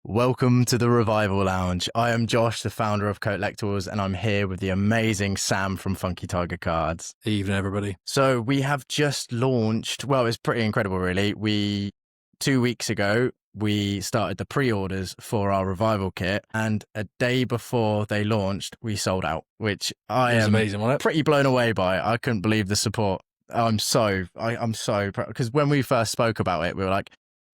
Welcome to the Revival Lounge. I am Josh, the founder of COATlectibles, and I'm here with the amazing Sam from Funky Tiger Cards. Evening, everybody. So we have just launched, well, it's pretty incredible, really. 2 weeks ago, we started the pre-orders for our Revival kit, and a day before they launched, we sold out, which I am amazing, wasn't it? pretty blown away by. I couldn't believe the support. I'm so proud, because when we first spoke about it, we were like,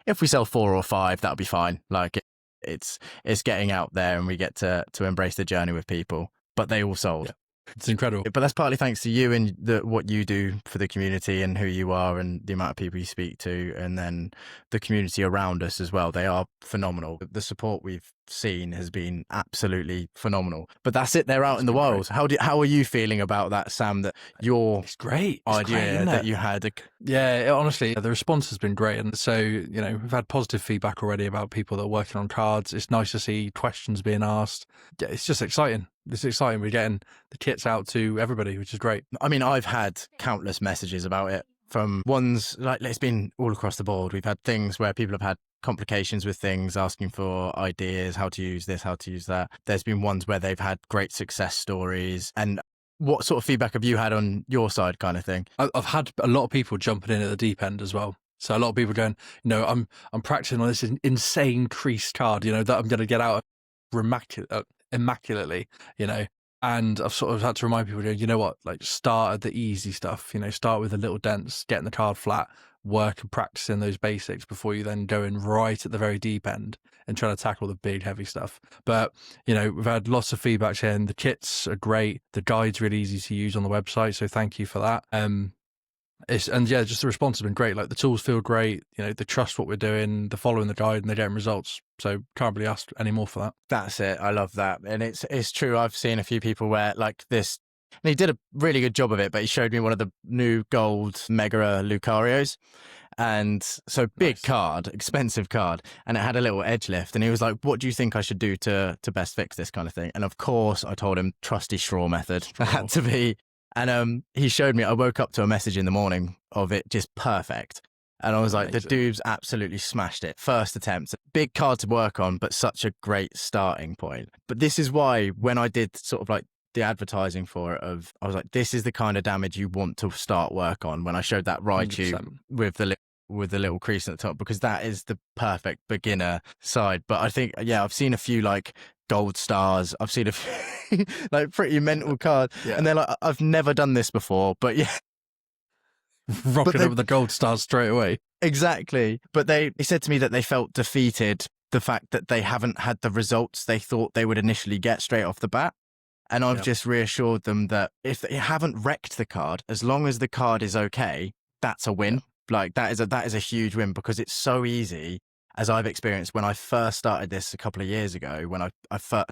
if we sell 4 or 5, that'll be fine. Like, it's getting out there and we get to embrace the journey with people, but they all sold. Yeah. It's incredible. But that's partly thanks to you and what you do for the community and who you are and the amount of people you speak to, and then the community around us as well. They are phenomenal. The support we've seen has been absolutely phenomenal. But that's it. They're out in the world. How are you feeling about that, Sam? That It's great. idea that you had. Honestly, the response has been great. And so, we've had positive feedback already about people that are working on cards. It's nice to see questions being asked. Yeah, it's just exciting. It's exciting. We're getting the kits out to everybody, which is great. I mean, I've had countless messages about it from ones, like, it's been all across the board. We've had things where people have had complications with things, asking for ideas, how to use this, how to use that. There's been ones where they've had great success stories. And what sort of feedback have you had on your side, kind of thing? I've had a lot of people jumping in at the deep end as well. So a lot of people going, I'm practicing on this insane crease card, that I'm going to get out immaculately, and I've sort of had to remind people, you know what, like, start at the easy stuff, start with the little dents, getting the card flat, work and practicing those basics before you then go in right at the very deep end and trying to tackle the big heavy stuff. But we've had lots of feedback saying the kits are great, the guide's really easy to use on the website, so thank you for that. Just the response has been great. Like, the tools feel great. They trust what we're doing. They're following the guide and they're getting results. So can't really ask any more for that. That's it. I love that. And it's true. I've seen a few people where, like, this, and he did a really good job of it, but he showed me one of the new gold Mega Lucarios. And so big Nice. card, expensive card, and it had a little edge lift. And he was like, what do you think I should do to best fix this kind of thing? And of course, I told him trusty straw method. That had to be. And he showed me, I woke up to a message in the morning of it just perfect. And I was like, Amazing. the dude's absolutely smashed it. First attempt, big card to work on, but such a great starting point. But this is why when I did sort of like the advertising for it, I was like, this is the kind of damage you want to start work on. When I showed that Raichu 100%. with the little crease at the top, because that is the perfect beginner side. But I think, I've seen a few like gold stars. I've seen a few like pretty mental cards. Yeah. And they're like, I've never done this before, but yeah. Rocking up with the gold stars straight away. Exactly. But they said to me that they felt defeated, the fact that they haven't had the results they thought they would initially get straight off the bat. And I've just reassured them that if they haven't wrecked the card, as long as the card is okay, that's a win. Like, that is a huge win, because it's so easy, as I've experienced when I first started this a couple of years ago, when I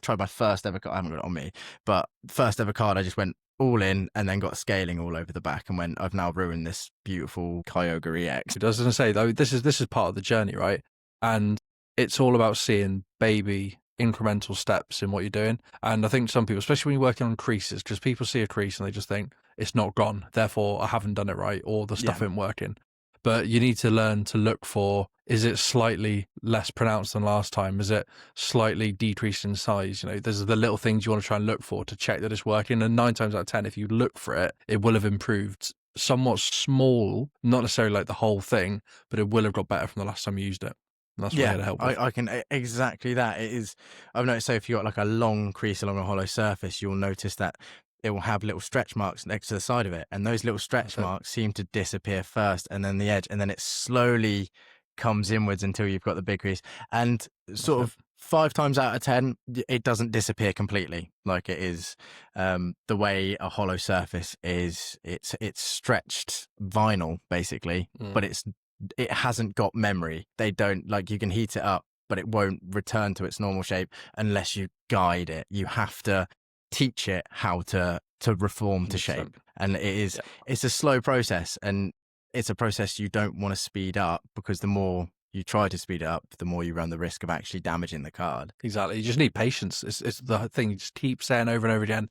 tried my first ever card. I haven't got it on me, but first ever card, I just went all in and then got scaling all over the back, and I've now ruined this beautiful Kyogre EX. I was going to say, though, this is part of the journey, right? And it's all about seeing baby incremental steps in what you're doing. And I think some people, especially when you're working on creases, because people see a crease and they just think it's not gone, therefore I haven't done it right, or the stuff isn't working. But you need to learn to look for, is it slightly less pronounced than last time? Is it slightly decreased in size? There's the little things you want to try and look for to check that it's working. And 9 times out of 10, if you look for it, it will have improved somewhat small, not necessarily like the whole thing, but it will have got better from the last time you used it. And that's what we're here to help with. I can, exactly that. It is, I've noticed, so if you've got like a long crease along a hollow surface, you'll notice that it will have little stretch marks next to the side of it. And those little stretch marks seem to disappear first, and then the edge, and then it slowly comes inwards until you've got the big crease. And sort of 5 times out of 10, it doesn't disappear completely. Like, it is the way a hollow surface is. It's stretched vinyl, basically, but it hasn't got memory. They don't, like, you can heat it up, but it won't return to its normal shape unless you guide it. You have to teach it how to reform to shape. And it's a slow process, and it's a process you don't want to speed up, because the more you try to speed it up, the more you run the risk of actually damaging the card. Exactly. You just need patience. It's the thing you just keep saying over and over again.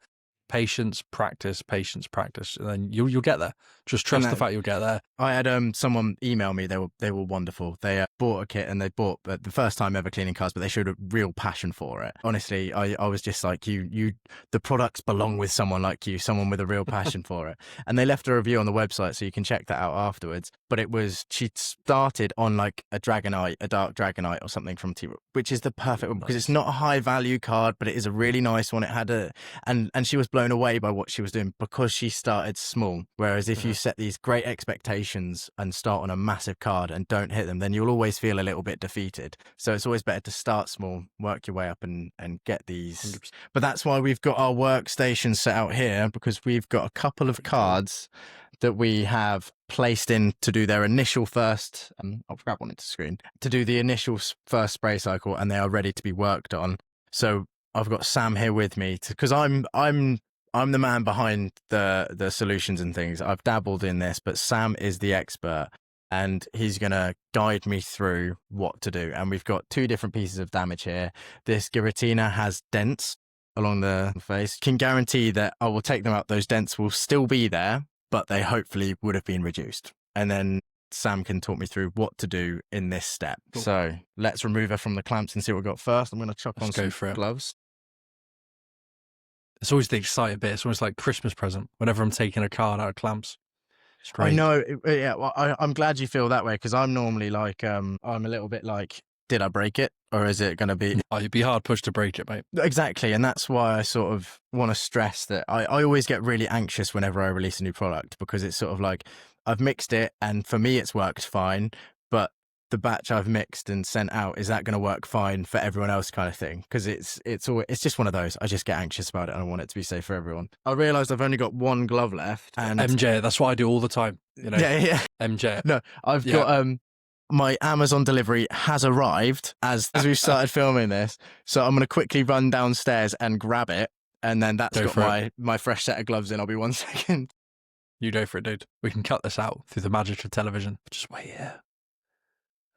patience, practice, and then you'll get there. Just trust the fact you'll get there. I had someone email me. They were wonderful. They bought a kit and they bought the first time ever cleaning cars, but they showed a real passion for it. Honestly, I was just like, the products belong with someone like you, someone with a real passion for it. And they left a review on the website, so you can check that out afterwards. But she started on like a Dragonite, a dark Dragonite or something from T-Rock, which is the perfect one because it's not a high value card, but it is a really nice one. It had and she was blown away by what she was doing because she started small. Whereas if you set these great expectations and start on a massive card and don't hit them, then you'll always feel a little bit defeated. So it's always better to start small, work your way up and get these. 100%. But that's why we've got our workstation set out here, because we've got a couple of cards that we have placed in to do their initial first, I'll grab one into screen, to do the initial first spray cycle, and they are ready to be worked on. So I've got Sam here with me because I'm the man behind the solutions and things. I've dabbled in this, but Sam is the expert and he's going to guide me through what to do. And we've got two different pieces of damage here. This Giratina has dents along the face. Can guarantee that I will take them out. Those dents will still be there, but they hopefully would have been reduced. And then Sam can talk me through what to do in this step. Cool. So let's remove her from the clamps and see what we've got first. I'm going to chuck on some gloves. It's always the exciting bit. It's almost like Christmas present whenever I'm taking a card out of clamps. It's great. I know. Yeah, well, I'm glad you feel that way because I'm normally like, I'm a little bit like, did I break it? Or is it going to be... Oh, you'd be hard pushed to break it, mate. Exactly. And that's why I sort of want to stress that I always get really anxious whenever I release a new product because it's sort of like, I've mixed it and for me it's worked fine, but the batch I've mixed and sent out, is that going to work fine for everyone else kind of thing? Because it's just one of those. I just get anxious about it and I want it to be safe for everyone. I realised I've only got one glove left. And MJ, that's what I do all the time. You know? Yeah. MJ. No, I've got... my Amazon delivery has arrived as we've started filming this. So I'm going to quickly run downstairs and grab it. And then that's got my fresh set of gloves in. I'll be 1 second. You go for it, dude. We can cut this out through the magic of television. Just wait here.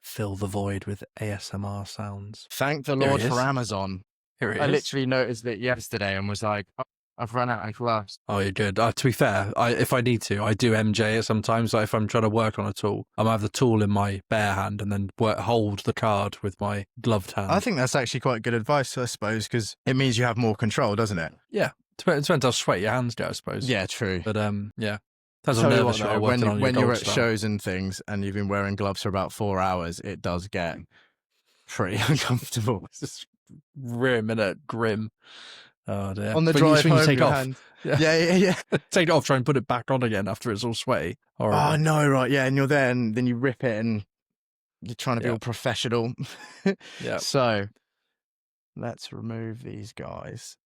Fill the void with ASMR sounds. Thank the Lord for Amazon. Here it is. I literally noticed it yesterday and was like, oh, I've run out of gloves. Oh, you're good. To be fair, if I need to, I do MJ it sometimes. Like if I'm trying to work on a tool, I might have the tool in my bare hand and then hold the card with my gloved hand. I think that's actually quite good advice, I suppose, because it means you have more control, doesn't it? Yeah. It depends how sweaty your hands get, I suppose. Yeah, true. But yeah. That's how nervous you are working on your when you're at stuff. shows and things and you've been wearing gloves for about 4 hours, it does get pretty uncomfortable. It's just grim, innit? Grim. Oh dear. On the drive home, take off. Hand. Yeah. Take it off, try and put it back on again after it's all sweaty. Horrible. Oh no, right, yeah, and you're there and then you rip it and you're trying to be all professional. Yeah. So let's remove these guys.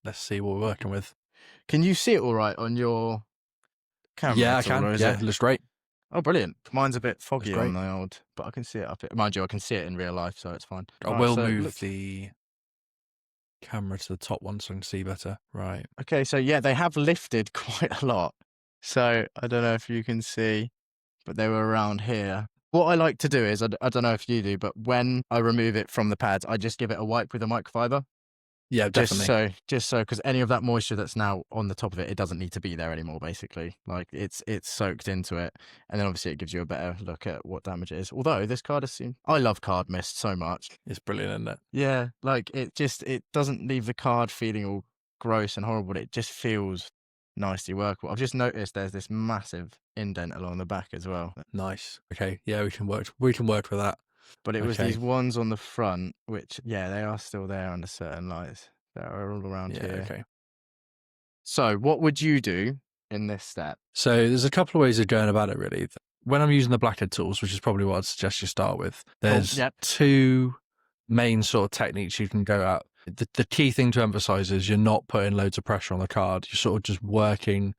Let's see what we're working with. Can you see it all right on your camera? Yeah, I can. Yeah, it looks great. Oh, brilliant. Mine's a bit foggy on the old, but I can see it up here. Mind you, I can see it in real life, so it's fine. I will move the camera to the top one so I can see better. Right. Okay, so yeah, they have lifted quite a lot. So I don't know if you can see, but they were around here. What I like to do is, I don't know if you do, but when I remove it from the pads, I just give it a wipe with a microfiber. Yeah, definitely. Just so, because any of that moisture that's now on the top of it, it doesn't need to be there anymore, basically. Like, it's soaked into it. And then obviously it gives you a better look at what damage it is. Although, this card has seen... I love card mist so much. It's brilliant, isn't it? Yeah, like, it doesn't leave the card feeling all gross and horrible. It just feels nicely workable. I've just noticed there's this massive indent along the back as well. Nice. Okay, yeah, we can work with that. But it was these ones on the front, which, yeah, they are still there under certain lights. They are all around here. Okay. So what would you do in this step? So there's a couple of ways of going about it, really. When I'm using the blackhead tools, which is probably what I'd suggest you start with, there's two main sort of techniques you can go at. The key thing to emphasize is you're not putting loads of pressure on the card. You're sort of just working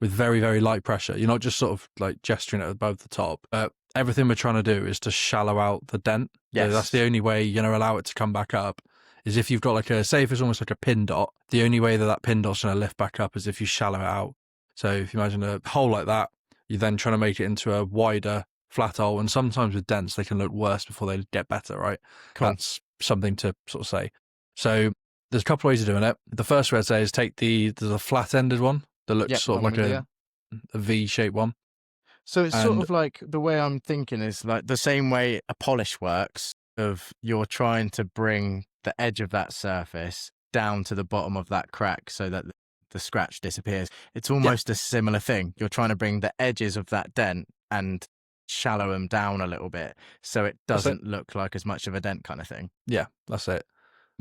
with very, very light pressure. You're not just sort of like gesturing it above the top. Everything we're trying to do is to shallow out the dent. Yes. So that's the only way you're going to allow it to come back up is if you've got like say if it's almost like a pin dot, the only way that pin dot's going to lift back up is if you shallow it out. So if you imagine a hole like that, you're then trying to make it into a wider flat hole. And sometimes with dents, they can look worse before they get better, right? Cool. That's something to sort of say. So there's a couple of ways of doing it. The first way I'd say is take the flat-ended one that looks Yep, sort of I'm like gonna do that. a V-shaped one. So it's sort And of like the way I'm thinking is like the same way a polish works, of you're trying to bring the edge of that surface down to the bottom of that crack so that the scratch disappears. It's almost a similar thing. You're trying to bring the edges of that dent and shallow them down a little bit so it doesn't look like as much of a dent kind of thing. Yeah, that's it.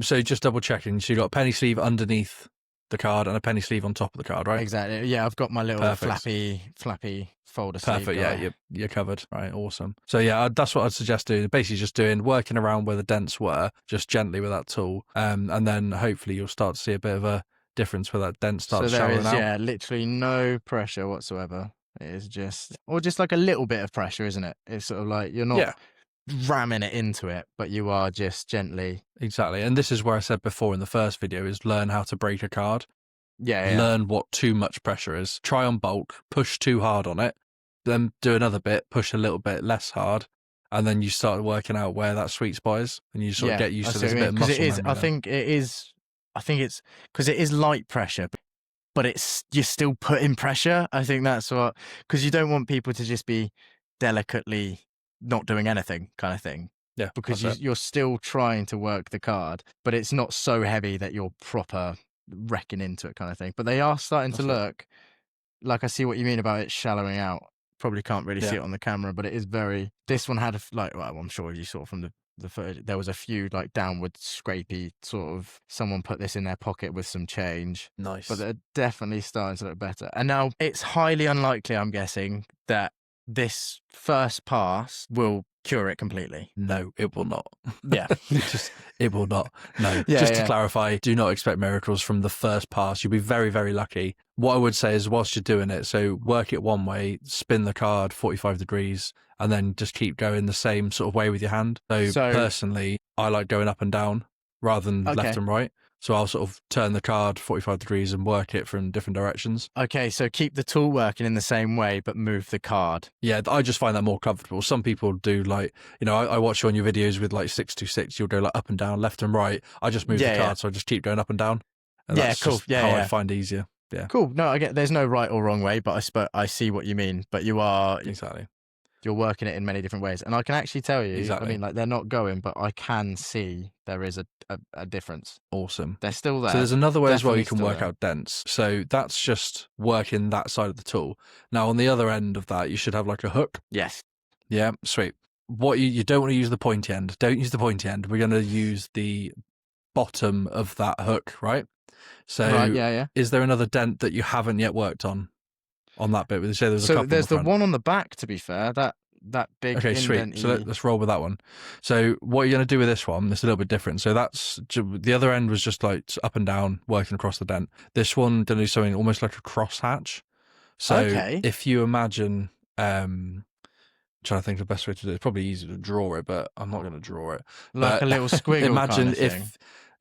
So just double checking. So you got a penny sleeve underneath the card and a penny sleeve on top of the card, right? Exactly. Yeah, I've got my little Perfect. flappy folder sleeve. Perfect. Yeah, you're covered. Right, awesome. So yeah, that's what I'd suggest doing. Basically, just working around where the dents were, just gently with that tool, and then hopefully you'll start to see a bit of a difference where that dent starts so there showing is, out. yeah, literally no pressure whatsoever. It is just, or just like a little bit of pressure, isn't it? It's sort of like you're not ramming it into it, but you are just gently. Exactly. And this is where I said before in the first video is learn how to break a card. Yeah. Learn what too much pressure is. Try on bulk, push too hard on it, then do another bit, push a little bit less hard, and then you start working out where that sweet spot is, and you sort of get used to this bit of muscle memory. I think it's because it is light pressure, but you're still putting pressure. I think that's what, because you don't want people to just be delicately not doing anything kind of thing. Yeah, because you're still trying to work the card, but it's not so heavy that you're proper wrecking into it kind of thing. But they are starting to look like, I see what you mean about it shallowing out. Probably can't really see it on the camera, but it is very. This one had well, I'm sure you saw from the footage, there was a few like downward scrapey sort of, someone put this in their pocket with some change. Nice. But they're definitely starting to look better. And now it's highly unlikely, I'm guessing, that this first pass will cure it completely. No, it will not. Yeah. It will not. No. To clarify, do not expect miracles from the first pass. You'll be very, very lucky. What I would say is whilst you're doing it, so work it one way, spin the card 45 degrees, and then just keep going the same sort of way with your hand. So personally, I like going up and down rather than left and right. So I'll sort of turn the card 45 degrees and work it from different directions. Okay, so keep the tool working in the same way, but move the card. Yeah, I just find that more comfortable. Some people do like, I watch you on your videos with like 626, you'll go like up and down, left and right. I just move the card, so I just keep going up and down. And that's cool. Just how I find easier. Yeah. Cool. No, I get there's no right or wrong way, but I see what you mean. But you are exactly. You're working it in many different ways, and I can actually tell you. Exactly. I mean, like they're not going, but I can see there is a difference. Awesome. They're still there. So there's another way as well you can work out dents. So that's just working that side of the tool. Now on the other end of that, you should have like a hook. Yes. Yeah. Sweet. What you don't want to use the pointy end. Don't use the pointy end. We're going to use the bottom of that hook, right? So is there another dent that you haven't yet worked on that bit? Say there's a couple. There's the one on the back, to be fair, that big. Okay, sweet. So let's roll with that one. So what you're going to do with this one, it's a little bit different. So that's the other end was just like up and down working across the dent. This one going to do something almost like a cross hatch. So if you imagine, trying to think of the best way to do it, it's probably easier to draw it, but I'm not going to draw it. Like a little squiggle. Imagine kind of thing.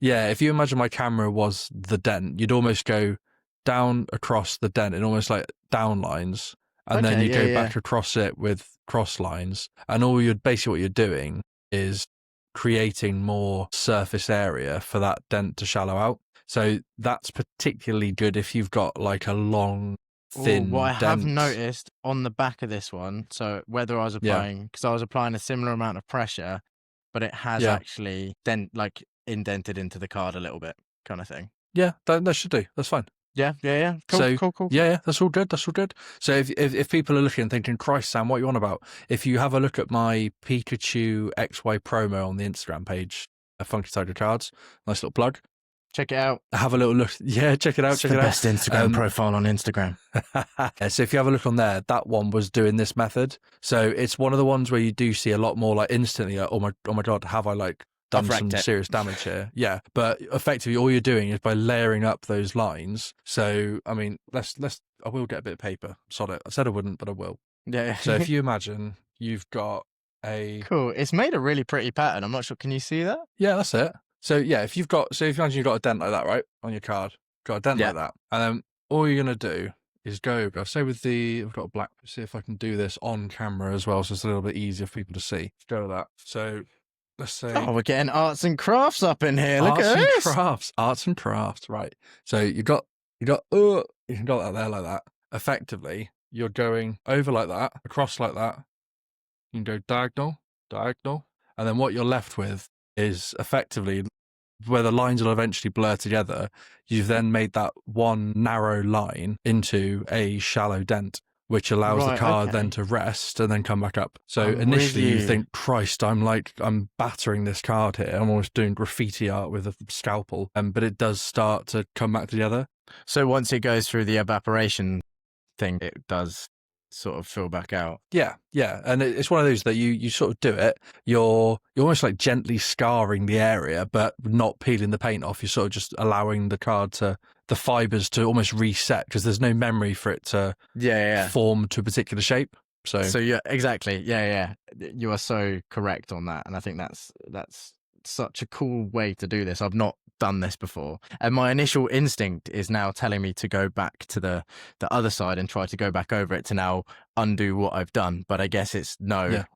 if you imagine my camera was the dent, you'd almost go down across the dent in almost like down lines, and then you go back across it with cross lines, and what you're doing is creating more surface area for that dent to shallow out. So that's particularly good if you've got like a long, thin what I dent. have noticed on the back of this one, so whether I was applying, because I was applying a similar amount of pressure, but it has actually indented into the card a little bit, kind of thing. Yeah, that should do. That's fine. Yeah. Cool. Yeah, that's all good. So if people are looking and thinking, Christ, Sam, what are you on about? If you have a look at my Pikachu XY promo on the Instagram page, a Funky Tiger Cards, nice little plug. Check it out. Have a little look. Yeah, check it out. It's the best Instagram profile on Instagram. So if you have a look on there, that one was doing this method. So it's one of the ones where you do see a lot more like instantly, like, oh my God, have I like done some serious damage here? Yeah, but effectively all you're doing is by layering up those lines. So I mean, I will get a bit of paper. Sod it. I said I wouldn't, but I will. Yeah. So if you imagine you've got cool. It's made a really pretty pattern. I'm not sure. Can you see that? Yeah, that's it. So yeah, if you imagine you've got a dent like that, right, on your card, got a dent like that, and then all you're gonna do is go. Say I've got a black. See if I can do this on camera as well, so it's a little bit easier for people to see. Go with that. So let's say Oh, we're getting arts and crafts up in here. Look arts at and this. crafts. Arts and crafts, right. So you got that there like that. Effectively, you're going over like that, across like that. You can go diagonal, and then what you're left with is effectively where the lines will eventually blur together. You've then made that one narrow line into a shallow dent, which allows the Right, card then okay. to rest and then come back up. So I'm with initially you you. think, Christ, I'm battering this card here. I'm almost doing graffiti art with a scalpel. But it does start to come back together. So once it goes through the evaporation thing, it does sort of fill back out. Yeah. And it's one of those that you sort of do it. You're almost like gently scarring the area, but not peeling the paint off. You're sort of just allowing the fibers to almost reset because there's no memory for it to form to a particular shape. So yeah, exactly. Yeah. You are so correct on that. And I think that's such a cool way to do this. I've not done this before. And my initial instinct is now telling me to go back to the other side and try to go back over it to now undo what I've done. But I guess it's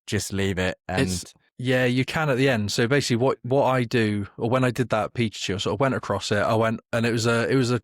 just leave it. And you can at the end. So basically what I do, or when I did that Pikachu, I sort of went across it. And it was a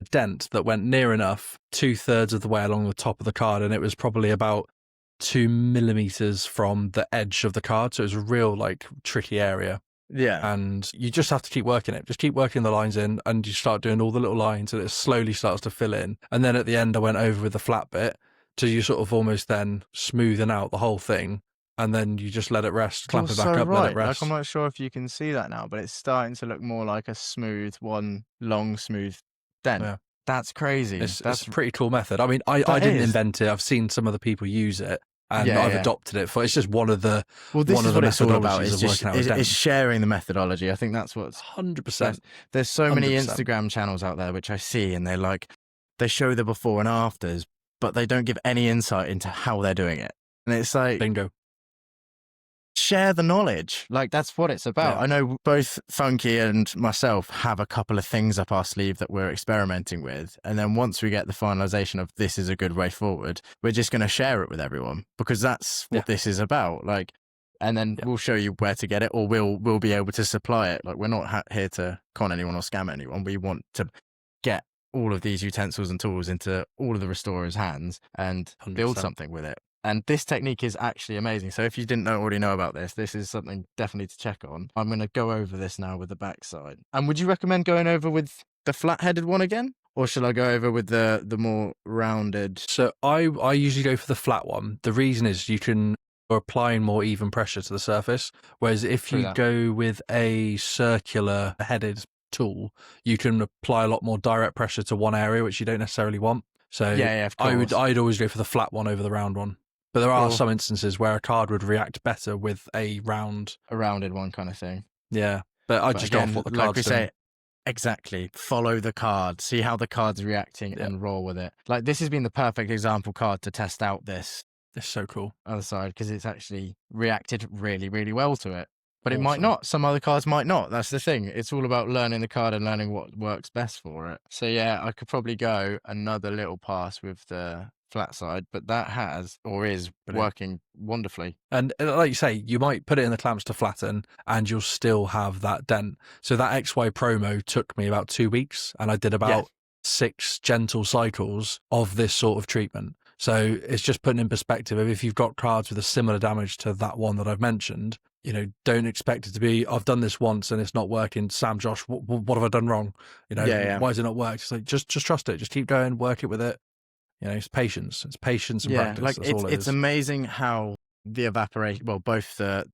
dent that went near enough 2/3 of the way along the top of the card. And it was probably about 2 millimeters from the edge of the card. So it was a real like tricky area. Yeah. And you just have to keep working it. Just keep working the lines in and you start doing all the little lines and it slowly starts to fill in. And then at the end, I went over with the flat bit to you sort of almost then smoothing out the whole thing. And then you just let it rest, clamp it back up, let it rest. Like, I'm not sure if you can see that now, but it's starting to look more like a smooth, one long, smooth dent. Yeah. That's crazy. It's a pretty cool method. I mean, I didn't invent it. I've seen some other people use it. And I've adopted it for. It's just one of the. Well, this one is of what the it's all about. methodologies It's of just working out it's sharing the methodology. I think that's what's 100%. There's so many 100%. Instagram channels out there which I see, and they show the before and afters, but they don't give any insight into how they're doing it. And it's like, bingo. Share the knowledge. Like, that's what it's about. Yeah. I know both Funky and myself have a couple of things up our sleeve that we're experimenting with. And then once we get the finalization of this is a good way forward, we're just going to share it with everyone because that's what this is about. Like, and then we'll show you where to get it, or we'll be able to supply it. Like, we're not here to con anyone or scam anyone. We want to get all of these utensils and tools into all of the restorers' hands and 100%. build something with it. And this technique is actually amazing. So if you didn't already know about this is something definitely to check on. I'm going to go over this now with the backside. And would you recommend going over with the flat-headed one again? Or should I go over with the more rounded? So I usually go for the flat one. The reason is you're applying more even pressure to the surface. Whereas if you go with a circular headed tool, you can apply a lot more direct pressure to one area, which you don't necessarily want. So of course. I'd always go for the flat one over the round one. But there are some instances where a card would react better with a rounded one kind of thing. Yeah, but I just go off what the card's doing. Say, exactly. Follow the card. See how the card's reacting and roll with it. Like, this has been the perfect example card to test out this. It's so cool. Other side, because it's actually reacted really, really well to it. But it might not. Some other cards might not. That's the thing. It's all about learning the card and learning what works best for it. So yeah, I could probably go another little pass with the flat side, but that is working wonderfully. And like you say, you might put it in the clamps to flatten and you'll still have that dent. So that XY promo took me about 2 weeks and I did about 6 gentle cycles of this sort of treatment. So it's just putting in perspective of if you've got cards with a similar damage to that one that I've mentioned, don't expect it to be, I've done this once and it's not working. Sam, Josh, what have I done wrong? Why has it not worked? It's like, just trust it. Just keep going, work it with it. It's patience. It's patience and practice. Like, that's all it it's is. amazing how the evaporation, well, both the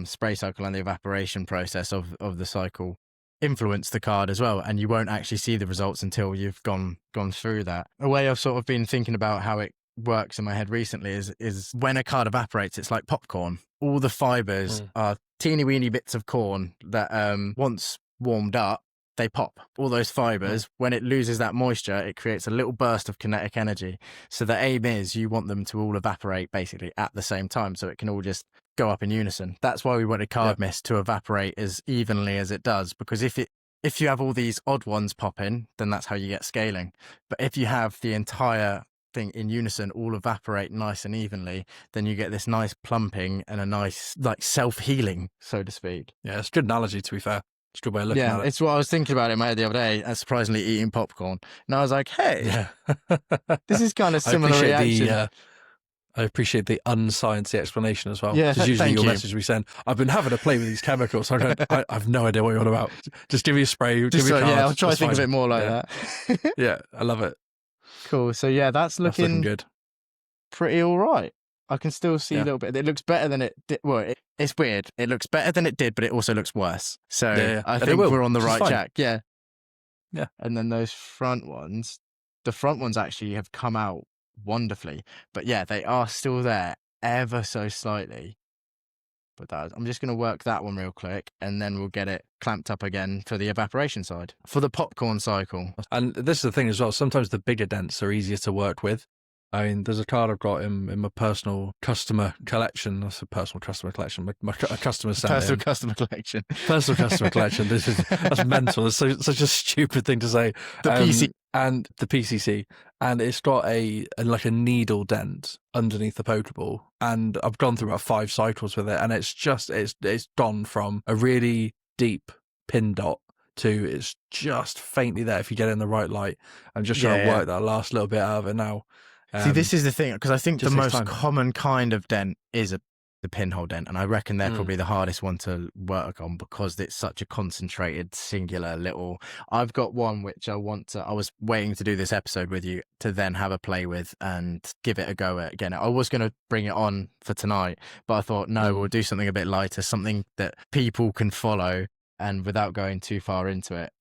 spray cycle and the evaporation process of the cycle influence the card as well, and you won't actually see the results until you've gone through that. A way I've sort of been thinking about how it works in my head recently is when a card evaporates, it's like popcorn. All the fibers are teeny weeny bits of corn that once warmed up, they pop. All those fibers, when it loses that moisture, it creates a little burst of kinetic energy. So the aim is you want them to all evaporate basically at the same time, so it can all just go up in unison. That's why we wanted card mist to evaporate as evenly as it does, because if you have all these odd ones pop in, then that's how you get scaling. But if you have the entire thing in unison all evaporate nice and evenly, then you get this nice plumping and a nice like self-healing, so to speak. Yeah, it's a good analogy, to be fair. It's a good way of looking at it. It's what I was thinking about in my head the other day, and surprisingly eating popcorn. And I was like, hey, Yeah. this is kind of similar reaction. I appreciate the unsciencey explanation as well. Yeah, Because usually thank your you. message we send, I've been having to play with these chemicals. I have no idea what you're on about. Just give me a spray. Give me a card. Yeah, I'll try to That's think of fine. it more like that. Yeah, I love it. Cool. So yeah, that's looking good. pretty all right. I can still see Yeah. a little bit. It looks better than it did. Well, it's weird. It looks better than it did, but it also looks worse. So Yeah. I And it think will, we're on the which is right fine. track. Yeah. Yeah. And then those front ones, the front ones actually have come out wonderfully. But yeah, they are still there ever so slightly. But I'm just going to work that one real quick, and then we'll get it clamped up again for the evaporation side. For the popcorn cycle. And this is the thing as well. Sometimes the bigger dents are easier to work with. I mean, there's a card I've got in my personal customer collection. That's a personal customer collection. My customer sent Personal in. customer collection. Personal customer collection. That's mental. It's such a stupid thing to say. The PC. And the PCC. And it's got a needle dent underneath the Pokeball. And I've gone through about 5 cycles with it. And it's gone from a really deep pin dot to it's just faintly there if you get it in the right light. I'm just trying to work that last little bit out of it now. See, this is the thing, because I think the most time. common kind of dent is the pinhole dent, and I reckon they're probably the hardest one to work on because it's such a concentrated, singular little. I've got one which I was waiting to do this episode with you to then have a play with and give it a go again. I was going to bring it on for tonight, but I thought, no, we'll do something a bit lighter, something that people can follow and without going too far into it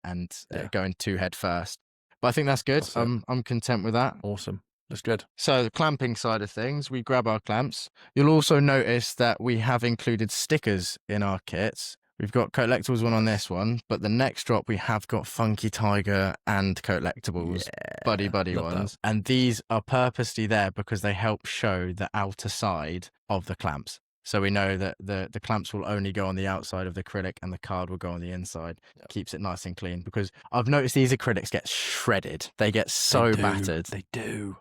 and going too head first. But I think that's good. I'm content with that. Awesome. That's good. So the clamping side of things, we grab our clamps. You'll also notice that we have included stickers in our kits. We've got COATlectibles one on this one, but the next drop we have got Funky Tiger and COATlectibles, buddy ones. That. And these are purposely there because they help show the outer side of the clamps. So we know that the clamps will only go on the outside of the acrylic and the card will go on the inside. Yep. Keeps it nice and clean, because I've noticed these acrylics get shredded. They get so battered. They do.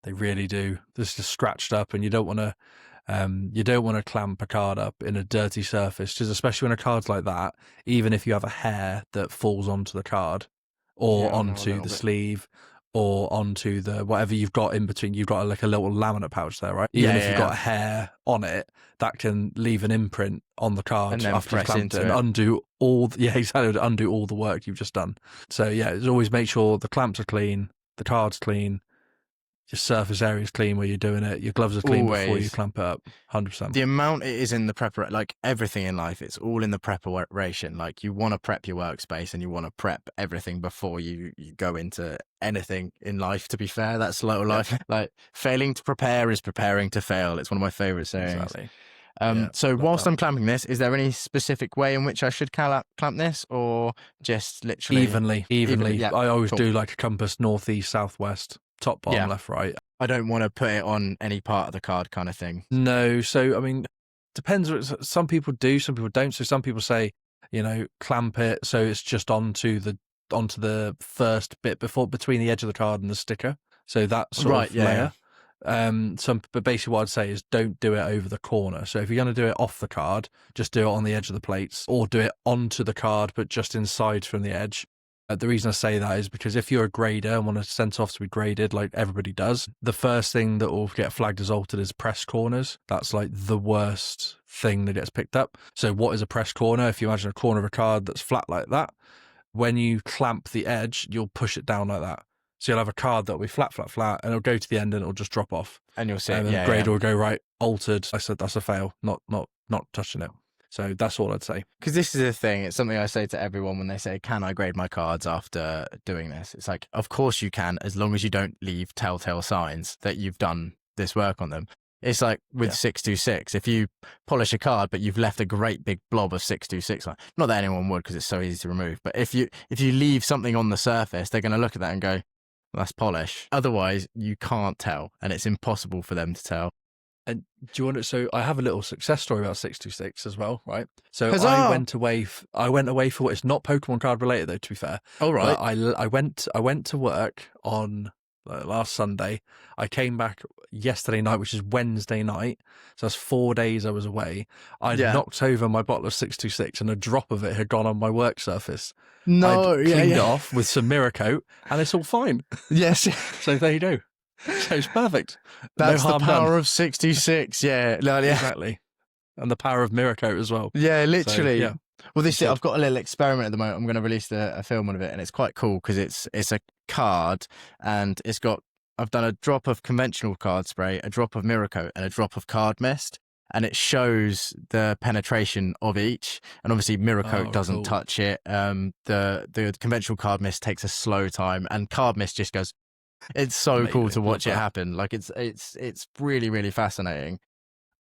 They really do. This is just scratched up, and you don't want to clamp a card up in a dirty surface, because especially when a card's like that, even if you have a hair that falls onto the card or onto the sleeve or onto the whatever you've got in between, you've got like a little laminate pouch there, right? Even if you've got a hair on it, that can leave an imprint on the card after you've clamped it and undo all the work you've just done. So yeah, it's always make sure the clamps are clean, the card's clean, your surface area is clean where you're doing it. Your gloves are clean before you clamp it up. 100%. The amount it is in the preparation, like everything in life, it's all in the preparation. Like you want to prep your workspace and you want to prep everything before you go into anything in life, to be fair. That's slow life. Like failing to prepare is preparing to fail. It's one of my favorite sayings. Exactly. So whilst I'm clamping this, is there any specific way in which I should clamp this, or just literally evenly? Yeah, I always do like a compass, northeast, southwest. Top, bottom, left, right. I don't want to put it on any part of the card kind of thing. No. So, I mean, depends. Some people do, some people don't. So some people say, clamp it so it's just onto the first bit between the edge of the card and the sticker. So that sort of layer. But basically what I'd say is don't do it over the corner. So if you're going to do it off the card, just do it on the edge of the plates, or do it onto the card, but just inside from the edge. The reason I say that is because if you're a grader and want to send off to be graded like everybody does, the first thing that will get flagged as altered is press corners. That's like the worst thing that gets picked up. So what is a press corner? If you imagine a corner of a card that's flat like that, when you clamp the edge, you'll push it down like that. So you'll have a card that'll be flat, and it'll go to the end and it'll just drop off. And you'll see it, and the grader will go, right, altered. I said that's a fail, not touching it. So that's all I'd say. Because this is the thing. It's something I say to everyone when they say, can I grade my cards after doing this? It's like, of course you can, as long as you don't leave telltale signs that you've done this work on them. It's like with 626. If you polish a card, but you've left a great big blob of 626, not that anyone would because it's so easy to remove. But if you leave something on the surface, they're going to look at that and go, that's polish. Otherwise, you can't tell, and it's impossible for them to tell. And do you want to? So I have a little success story about 626 as well, right? So Huzzah! I went away for it's not Pokemon card related though, to be fair. Oh right. But I went to work on last Sunday. I came back yesterday night, which is Wednesday night. So that's 4 days I was away. I knocked over my bottle of 626 and a drop of it had gone on my work surface. I'd cleaned it off with some mirror coat and it's all fine. Yes. So there you go. So it's perfect. That's no the harm power done. of 66. Yeah. No, yeah. Exactly. And the power of mirror coat as well. Yeah, literally. So, yeah. Well, I've got a little experiment at the moment. I'm going to release a film of it, and it's quite cool because it's a card, and I've done a drop of conventional card spray, a drop of mirror coat, and a drop of card mist, and it shows the penetration of each. And obviously, mirror coat doesn't touch it. The conventional card mist takes a slow time, and card mist just goes. It's so cool to watch it happen. Like it's really, really fascinating.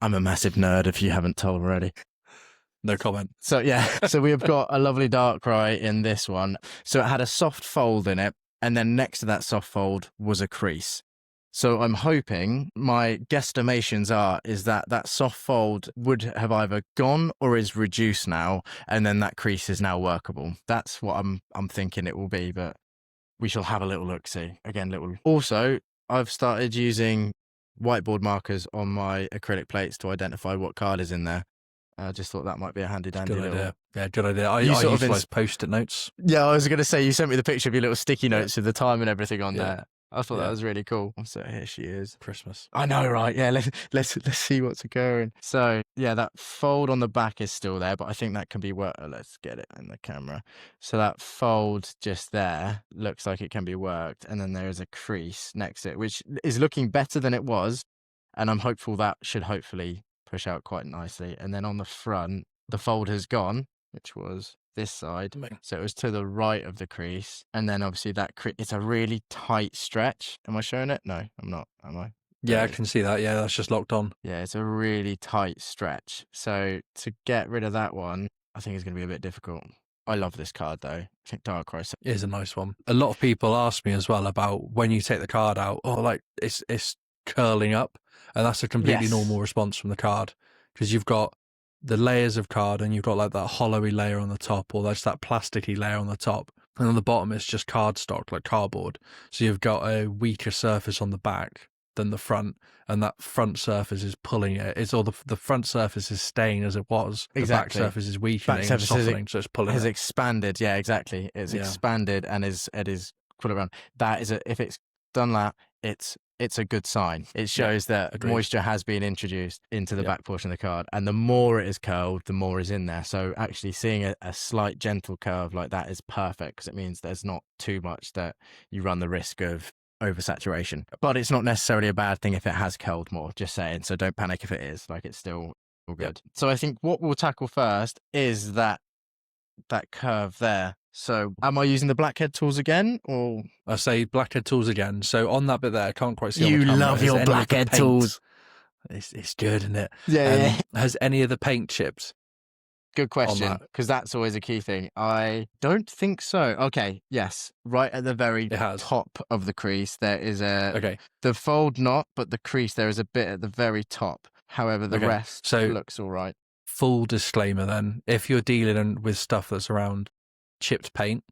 I'm a massive nerd, if you haven't told already. No comment. So yeah, so we have got a lovely Darkrai in this one. So it had a soft fold in it, and then next to that soft fold was a crease. So I'm hoping, my guesstimations is that soft fold would have either gone or is reduced now, and then that crease is now workable. That's what I'm thinking it will be, but we shall have a little look-see. Again, Also, I've started using whiteboard markers on my acrylic plates to identify what card is in there. I just thought that might be a handy dandy Good little... idea. Yeah, good idea. I utilise Post-it notes. Yeah, I was going to say, you sent me the picture of your little sticky notes with the time and everything on there. I thought that was really cool. So here she is. Christmas. I know, right? Yeah, let's see what's occurring. So yeah, that fold on the back is still there, but I think that can be worked. Let's get it in the camera. So that fold just there looks like it can be worked, and then there is a crease next to it, which is looking better than it was, and I'm hopeful that should hopefully push out quite nicely. And then on the front, the fold has gone, which was this side, so it was to the right of the crease, and then obviously it's a really tight stretch. Am I showing it? No, I'm not, am I? Yeah, I can see that. Yeah, that's just locked on. Yeah, it's a really tight stretch. So to get rid of that one, I think it's going to be a bit difficult. I love this card though. I think Darkrai is a nice one. A lot of people ask me as well about when you take the card out, like it's curling up, and that's a completely normal response from the card, because you've got the layers of card and you've got like that hollowy layer on the top, or there's that plasticky layer on the top, and on the bottom it's just cardstock, like cardboard. So you've got a weaker surface on the back than the front, and that front surface is pulling it. The front surface is staying as it was. The back surface is weakening and softening, so it's pulling. Has expanded, yeah, exactly. It's expanded and it is put around. That is if it's done that, it's a good sign. It shows that moisture has been introduced into the back portion of the card, and the more it is curled, the more is in there. So actually seeing a slight gentle curve like that is perfect, because it means there's not too much that you run the risk of oversaturation. But it's not necessarily a bad thing if it has curled more, just saying. So don't panic if it is. Like, it's still all good. So I think what we'll tackle first is that curve there. So am I using the blackhead tools again, or? I say blackhead tools again. So on that bit there, I can't quite see. You on the camera. love your blackhead tools. It's good, isn't it? Yeah. Has any of the paint chipped? Good question, because that's always a key thing. I don't think so. Okay, yes. Right at the very top of the crease, there is the fold not, but the crease, there is a bit at the very top. However, the rest looks all right. Full disclaimer then, if you're dealing with stuff that's around chipped paint,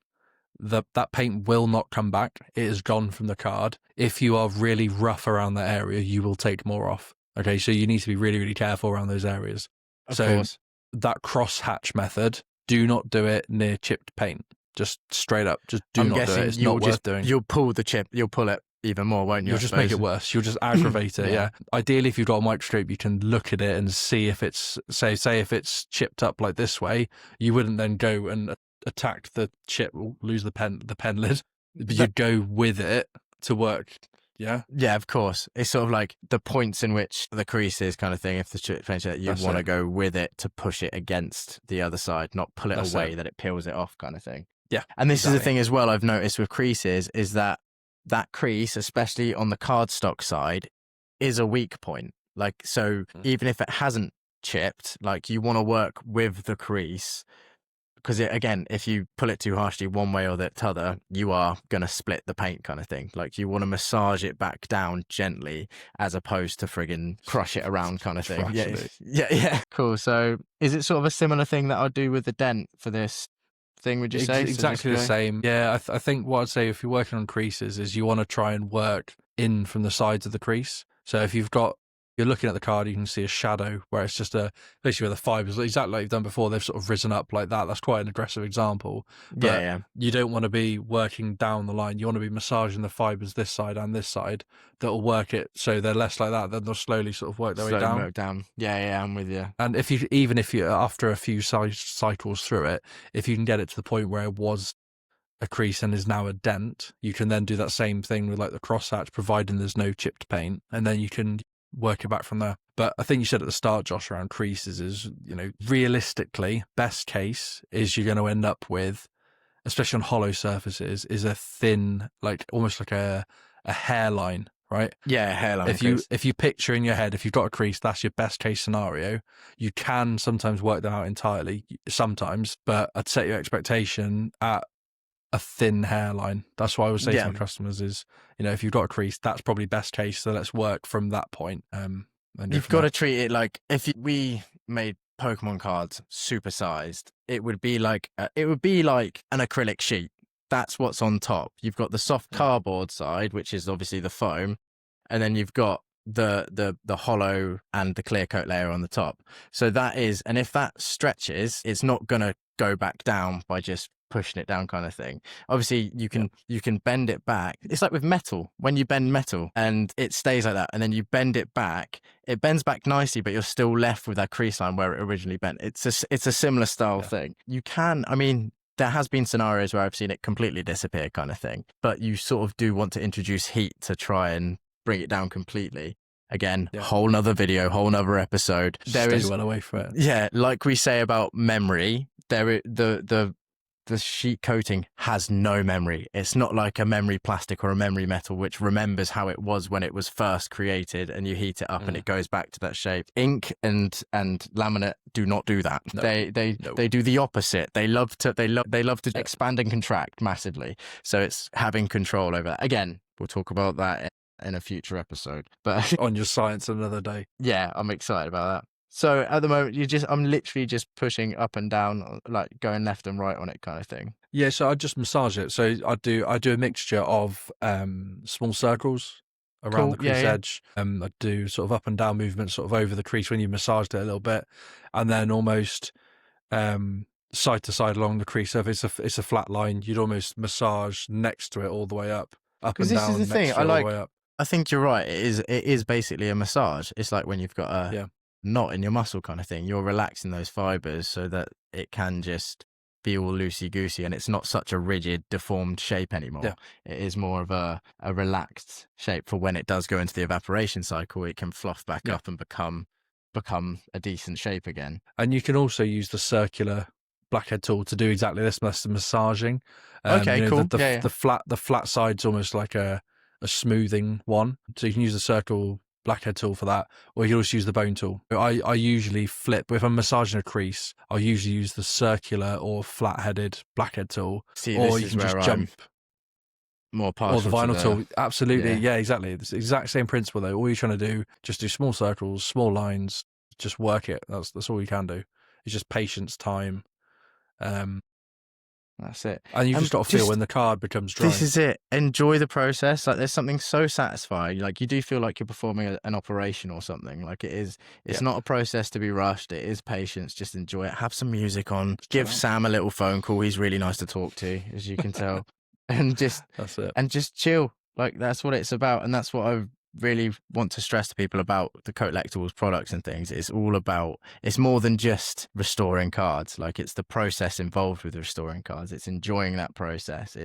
that paint will not come back. It is gone from the card. If you are really rough around that area, you will take more off. Okay, so you need to be really, really careful around those areas. Of course. That cross-hatch method, do not do it near chipped paint. Just straight up, just do not do it. It's not worth doing. You'll pull the chip, you'll pull it even more, won't you? You'll just make it worse. You'll just aggravate it, yeah. Ideally, if you've got a microscope, you can look at it and see if it's, say if it's chipped up like this way, you wouldn't then go and attack the chip, lose the pen lid. You'd go with it to work. Yeah. Yeah, of course. It's sort of like the points in which the crease is kind of thing. If the chip you want to go with it to push it against the other side, not pull it away that it peels it off kind of thing. Yeah. And this is the thing as well I've noticed with creases, is that crease, especially on the cardstock side, is a weak point. Like, so even if it hasn't chipped, like, you want to work with the crease, because again, if you pull it too harshly one way or the other, you are going to split the paint kind of thing. Like, you want to massage it back down gently as opposed to friggin' crush it around kind of thing. Yeah. Cool. So is it sort of a similar thing that I'll do with the dent for this thing, would you say? So Exactly the same. Yeah, I think what I'd say if you're working on creases is you want to try and work in from the sides of the crease. So if you're looking at the card, you can see a shadow where it's just basically where the fibers, exactly like you've done before, they've sort of risen up like that. That's quite an aggressive example. But Yeah. you don't want to be working down the line. You want to be massaging the fibers this side and this side that will work it so they're less like that. Then they'll slowly sort of work their way down. Move down. Yeah, I'm with you. And even if you after a few cycles through it, if you can get it to the point where it was a crease and is now a dent, you can then do that same thing with like the cross hatch, providing there's no chipped paint, and then you can work it back from there. But I think you said at the start, Josh, around creases is, realistically, best case is you're going to end up with, especially on hollow surfaces, is a thin, like almost like a hairline, right? Yeah, hairline. If you picture in your head, if you've got a crease, that's your best case scenario. You can sometimes work them out entirely, sometimes, but I'd set your expectation at a thin hairline. That's what I would say to my customers is, if you've got a crease, that's probably best case. So let's work from that point. You've got to treat it like if we made Pokemon cards supersized, it would be like an acrylic sheet. That's what's on top. You've got the soft cardboard side, which is obviously the foam, and then you've got the hollow and the clear coat layer on the top. So that is, and if that stretches, it's not going to go back down by just pushing it down kind of thing. Obviously you can bend it back. It's like with metal, when you bend metal and it stays like that, and then you bend it back, it bends back nicely, but you're still left with that crease line where it originally bent. It's a similar style thing. You can, there has been scenarios where I've seen it completely disappear kind of thing, but you sort of do want to introduce heat to try and bring it down completely. Again, whole nother video, whole nother episode. Stay well away from it. Yeah, like we say about memory, the sheet coating has no memory. It's not like a memory plastic or a memory metal, which remembers how it was when it was first created, and you heat it up and it goes back to that shape. Ink and laminate do not do that. No. They do the opposite. They love to expand and contract massively. So it's having control over that. Again, we'll talk about that in a future episode. But on your science another day. Yeah, I'm excited about that. So at the moment, I'm literally just pushing up and down, like going left and right on it kind of thing. Yeah, so I just massage it. So I do a mixture of small circles around the crease edge. I do sort of up and down movements sort of over the crease when you massaged it a little bit, and then almost side to side along the crease. So if it's a flat line, you'd almost massage next to it all the way up and down. This is the thing. All the way up. I think you're right. It is basically a massage. It's like when you've got a knot in your muscle kind of thing. You're relaxing those fibers so that it can just be all loosey-goosey and it's not such a rigid, deformed shape anymore. Yeah. It is more of a relaxed shape for when it does go into the evaporation cycle. It can fluff back up and become a decent shape again. And you can also use the circular blackhead tool to do exactly this, that's the massaging. Cool. The flat side's almost like a smoothing one. So you can use the circle blackhead tool for that, or you can also use the bone tool. I usually flip. If I'm massaging a crease, I'll usually use the circular or flat-headed blackhead tool. Or you can just jump. More partial. Or the vinyl tool. Absolutely. Yeah, exactly. It's the exact same principle though. All you're trying to do, just do small circles, small lines, just work it. That's all you can do. It's just patience, time. That's it. And you've just got to feel when the card becomes dry. This is it. Enjoy the process. Like there's something so satisfying. Like you do feel like you're performing an operation or something. Like it is. It's not a process to be rushed. It is patience. Just enjoy it. Have some music on. Give Sam a little phone call. He's really nice to talk to, as you can tell. And just that's it. And just chill. Like that's what it's about. And that's what I really want to stress to people about the COATlectibles products and things. It's all about, it's more than just restoring cards. Like it's the process involved with restoring cards. It's enjoying that process.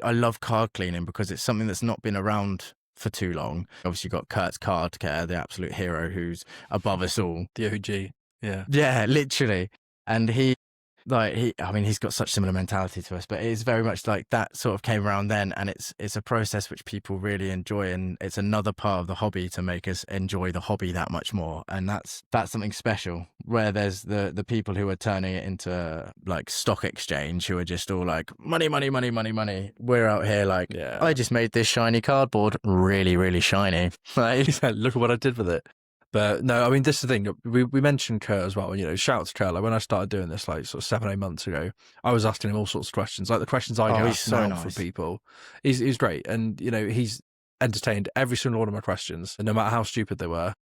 I love card cleaning because it's something that's not been around for too long. Obviously you've got Kurt's Card Care, the absolute hero who's above us all. The OG. Yeah. Yeah, literally. And he's got such similar mentality to us, but it is very much like that sort of came around then, and it's a process which people really enjoy, and it's another part of the hobby to make us enjoy the hobby that much more, and that's something special. Where there's the people who are turning it into like stock exchange, who are just all like money, money, money, money, money. We're out here like, I just made this shiny cardboard really, really shiny. Like, look at what I did with it. But no, I mean, this is the thing. We mentioned Kurt as well. You know, shout out to Kurt. Like when I started doing this, like sort of 7, 8 months ago, I was asking him all sorts of questions. Like the questions I get Oh, he's asked so now from nice. people. He's great, and you know, he's entertained every single one of my questions, and no matter how stupid they were.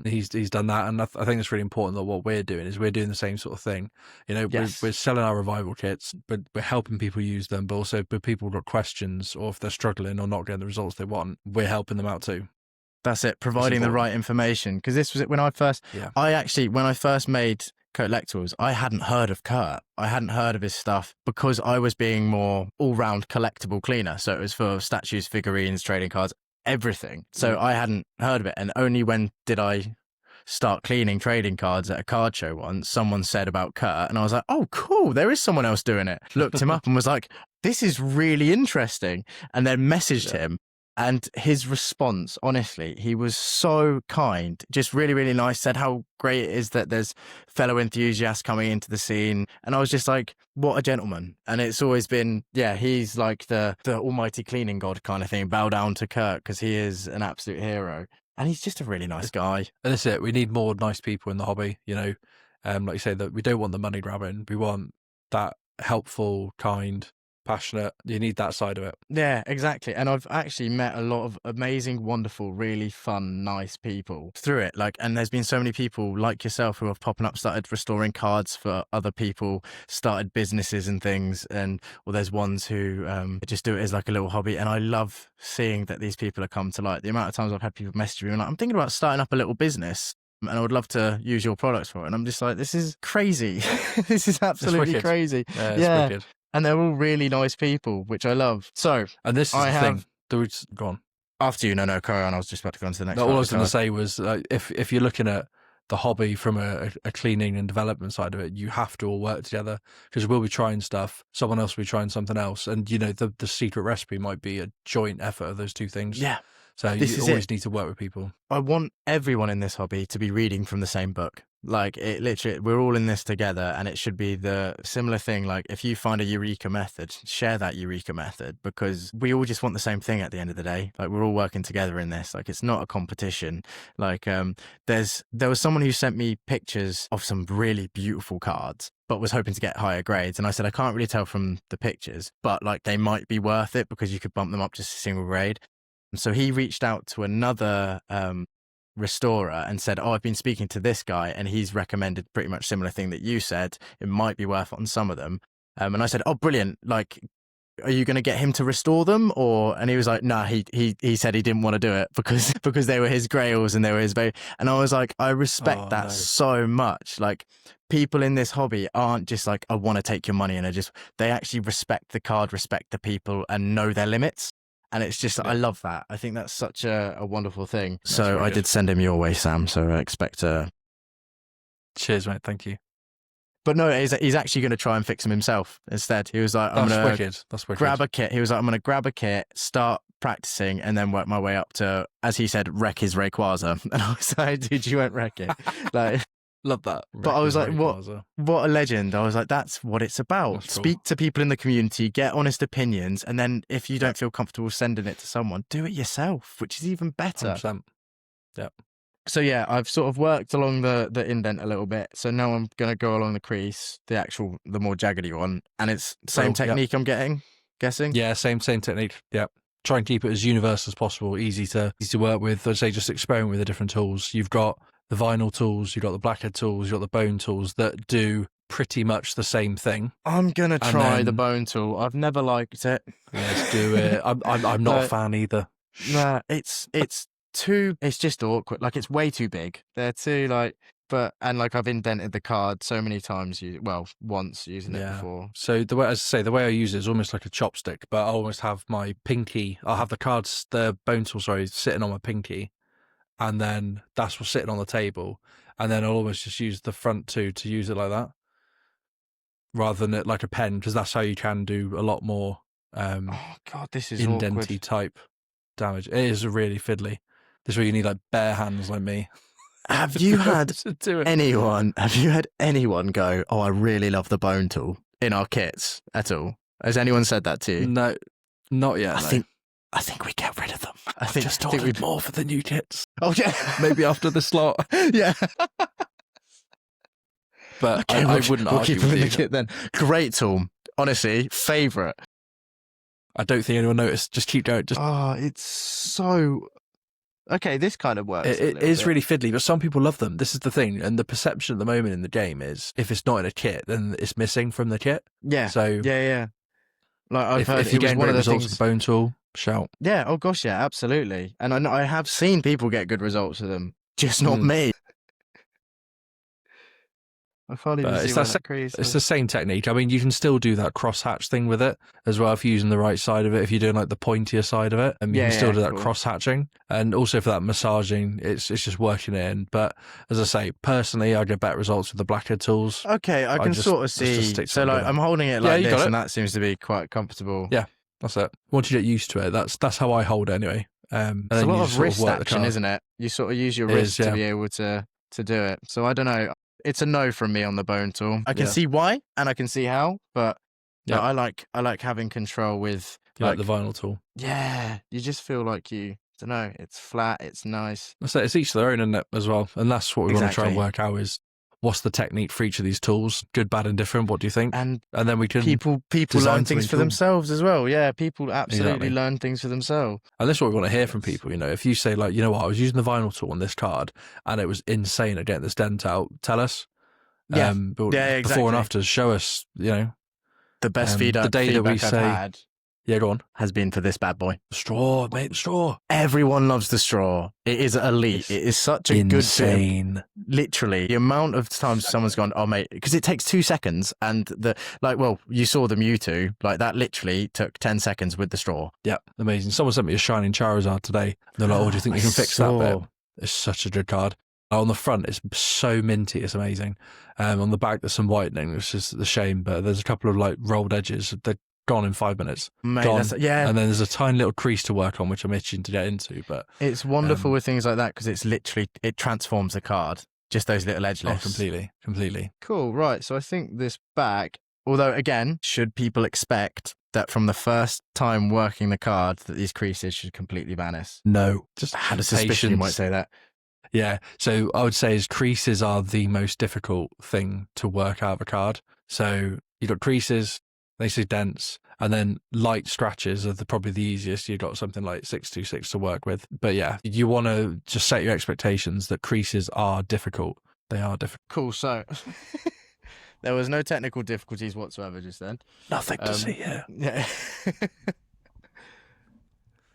He's done that, and I think it's really important that what we're doing is we're doing the same sort of thing. You know, Yes. we're selling our revival kits, but we're helping people use them. But also, if people got questions or if they're struggling or not getting the results they want, we're helping them out too. That's it, providing the right information. Because this was it when I first, when I first made COATlectibles, I hadn't heard of Kurt. I hadn't heard of his stuff because I was being more all-round collectible cleaner. So it was for statues, figurines, trading cards, everything. So I hadn't heard of it. And only when did I start cleaning trading cards at a card show once, someone said about Kurt, and I was like, oh, cool, there is someone else doing it. Looked him up and was like, this is really interesting. And then messaged him. And his response, honestly, he was so kind, just really, really nice, said how great it is that there's fellow enthusiasts coming into the scene. And I was just like, what a gentleman. And it's always been, he's like the almighty cleaning god kind of thing. Bow down to Kurt because he is an absolute hero. And he's just a really nice guy. And that's it. We need more nice people in the hobby, you know. Like you say, that we don't want the money grabbing. We want that helpful, kind, passionate. You need that side of it. Yeah, exactly. And I've actually met a lot of amazing, wonderful, really fun, nice people through it. Like, and there's been so many people like yourself who have popping up, started restoring cards for other people, started businesses and things. And well, there's ones who just do it as like a little hobby. And I love seeing that these people have come to light. The amount of times I've had people message me and like, I'm thinking about starting up a little business. And I would love to use your products for it. And I'm just like, this is crazy. This is absolutely crazy. Yeah, it's wicked. And they're all really nice people, which I love. So, and this is the thing. Go on. After you, no, carry on. I was just about to go on to the next one. All I was going to say was, if you're looking at the hobby from a cleaning and development side of it, you have to all work together because we'll be trying stuff, someone else will be trying something else, and you know the secret recipe might be a joint effort of those two things. Yeah. So you always need to work with people. I want everyone in this hobby to be reading from the same book. Like, it literally, we're all in this together, and it should be the similar thing. Like, if you find a eureka method, share that eureka method, because we all just want the same thing at the end of the day. Like, we're all working together in this. Like, it's not a competition. Like, there was someone who sent me pictures of some really beautiful cards, but was hoping to get higher grades. And I said, I can't really tell from the pictures, but like, they might be worth it because you could bump them up just a single grade. And so he reached out to another restorer and said, I've been speaking to this guy and he's recommended pretty much similar thing that you said. It might be worth it on some of them. And I said, oh, brilliant. Like, are you going to get him to restore them? And he was like, nah, he said he didn't want to do it because they were his grails and they were his baby. And I was like, I respect that so much. Like, people in this hobby aren't just like, I want to take your money, and they actually respect the card, respect the people, and know their limits. And it's just, I love that. I think that's such a wonderful thing. That's so I did send him your way, Sam. So I expect Cheers, mate. Thank you. But no, he's actually going to try and fix them himself instead. He was like, I'm going to grab a kit. He was like, I'm going to grab a kit, start practicing, and then work my way up to, as he said, wreck his Rayquaza. And I was like, dude, you won't wreck it. Like, love that. But I was like, what a legend. I was like, that's what it's about. Cool. Speak to people in the community, get honest opinions, and then if you don't feel comfortable sending it to someone, do it yourself, which is even better. 100%. Yeah. So yeah, I've sort of worked along the indent a little bit. So now I'm going to go along the crease, the more jaggedy one. And it's same technique I'm guessing? Yeah, same technique. Yeah. Try and keep it as universal as possible, easy to work with. I'd say just experiment with the different tools. You've got the vinyl tools, you've got the blackhead tools, you've got the bone tools that do pretty much the same thing. I'm going to try the bone tool. I've never liked it. Let's do it. I'm not a fan either. Nah, it's just awkward. Like, it's way too big. They're too and I've indented the card so many times, once using it before. So the way I use it is almost like a chopstick, but I almost have my pinky, I'll have the bone tool, sitting on my pinky. And then that's what's sitting on the table. And then I'll almost just use the front two to use it like that, rather than it like a pen, because that's how you can do a lot more oh God, this is indenty awkward. Type damage. It is really fiddly. This is where you need like bare hands like me. Have you had anyone go, oh, I really love the bone tool in our kits at all? Has anyone said that to you? No, not yet. I think we get rid of them. I think Just I think ordered more for the new kits. Oh yeah, Maybe after the slot. yeah. But Okay, I wouldn't we'll argue keep them with in you. the kit then. Great tool, honestly, favorite. I don't think anyone noticed. Just keep going. Just It's so okay. This kind of works. it is really fiddly, but some people love them. This is the thing, and the perception at the moment in the game is if it's not in a kit, then it's missing from the kit. Yeah. So yeah. Like I've heard, if you it was get one great of the results things. with the bone tool, shout. Yeah. Oh gosh, yeah, absolutely. And I have seen people get good results with them, just not me. I can't even But see where that crease it's is. the same technique. I mean, you can still do that cross hatch thing with it as well if you're using the right side of it. If you're doing like the pointier side of it, and you can still do that cross hatching. And also for that massaging, it's just working it in. But as I say, personally, I get better results with the blackhead tools. Okay, I can sort of see. So like I'm holding it like this, and that seems to be quite comfortable. Yeah, that's it. Once you get used to it, that's how I hold it anyway. And it's a then lot you of sort wrist work action, isn't it? You sort of use your wrist to be able to do it. So I don't know. It's a no from me on the bone tool. I can see why and I can see how, but no, I like having control with like the vinyl tool. Yeah, you just feel like I don't know, it's flat, it's nice. That's it. It's each their own, isn't it, as well? And that's what we want to try and work out is what's the technique for each of these tools, good, bad, and different. What do you think? And then we can people learn things for themselves as well. Yeah, people absolutely learn things for themselves. And that's what we want to hear from people. You know, if you say like, you know what, I was using the vinyl tool on this card and it was insane at getting this dent out, tell us. Yeah, exactly. Before and after, show us. You know, the best feedback I've had. Yeah, go on. Has been for this bad boy. The straw, mate, the straw. Everyone loves the straw. It is elite. It is such a insane. Good literally, the amount of times someone's gone, oh, mate, because it takes 2 seconds. And you saw the Mewtwo, like that literally took 10 seconds with the straw. Yeah, amazing. Someone sent me a Shining Charizard today. They're like, oh, do you think you can fix that bit? It's such a good card. On the front, it's so minty. It's amazing. On the back, there's some whitening, which is a shame, but there's a couple of like rolled edges. They're gone in 5 minutes. Mate, gone. Yeah. And then there's a tiny little crease to work on, which I'm itching to get into. But it's wonderful with things like that because it's literally, it transforms the card. Just those little edge lifts. Oh, completely. Cool, right. So I think this back, although again, should people expect that from the first time working the card that these creases should completely vanish? No. Just had a suspicion you might say that. Yeah, so I would say creases are the most difficult thing to work out of a card. So you've got creases, they say dents, and then light scratches are probably the easiest. You've got something like 626 to work with. But yeah, you want to just set your expectations that creases are difficult. They are difficult. Cool, so there was no technical difficulties whatsoever just then. Nothing to see here. Yeah.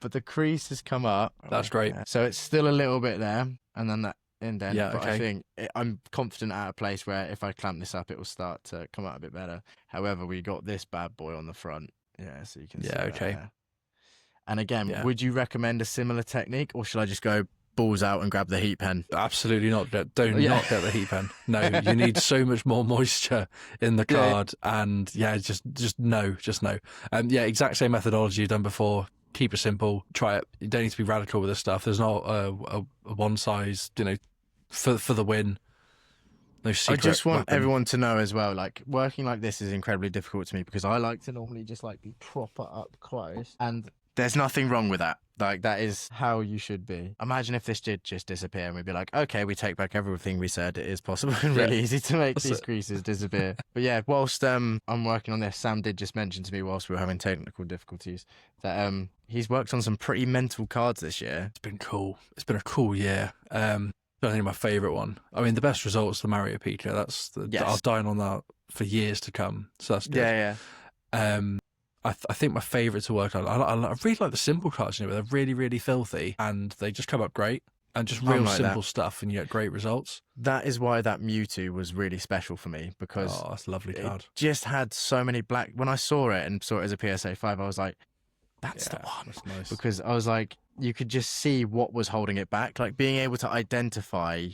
But the crease has come up. That's great. So it's still a little bit there, and then that indent. Yeah, but okay. I think I'm confident at a place where if I clamp this up, it will start to come out a bit better. However, we got this bad boy on the front. Yeah, so you can see that there. And again, would you recommend a similar technique, or should I just go balls out and grab the heat pen? Absolutely not. Don't not get the heat pen. No, you need so much more moisture in the card, and just no. Exact same methodology you've done before. Keep it simple. Try it. You don't need to be radical with this stuff. There's not a one size, for the win. No secret. I just want weapon. everyone to know as well, like working like this is incredibly difficult to me because I like to normally just like be proper up close, and there's nothing wrong with that. Like that is how you should be. Imagine if this did just disappear and we'd be like, okay, we take back everything we said. It is possible and really easy to make these creases disappear. But yeah, whilst I'm working on this, Sam did just mention to me whilst we were having technical difficulties that he's worked on some pretty mental cards this year. It's been cool. It's been a cool year. I think my favourite one. I mean, the best results the Mario Pika. I'll dine on that for years to come. So that's good. Yeah. I think my favourite to work on, I really like the simple cards, but they're really, really filthy and they just come up great and just real simple stuff and you get great results. That is why that Mewtwo was really special for me because that's a lovely card. It just had so many black. When I saw it and saw it as a PSA 5, I was like, that's the one. That's nice. Because I was like, you could just see what was holding it back, like being able to identify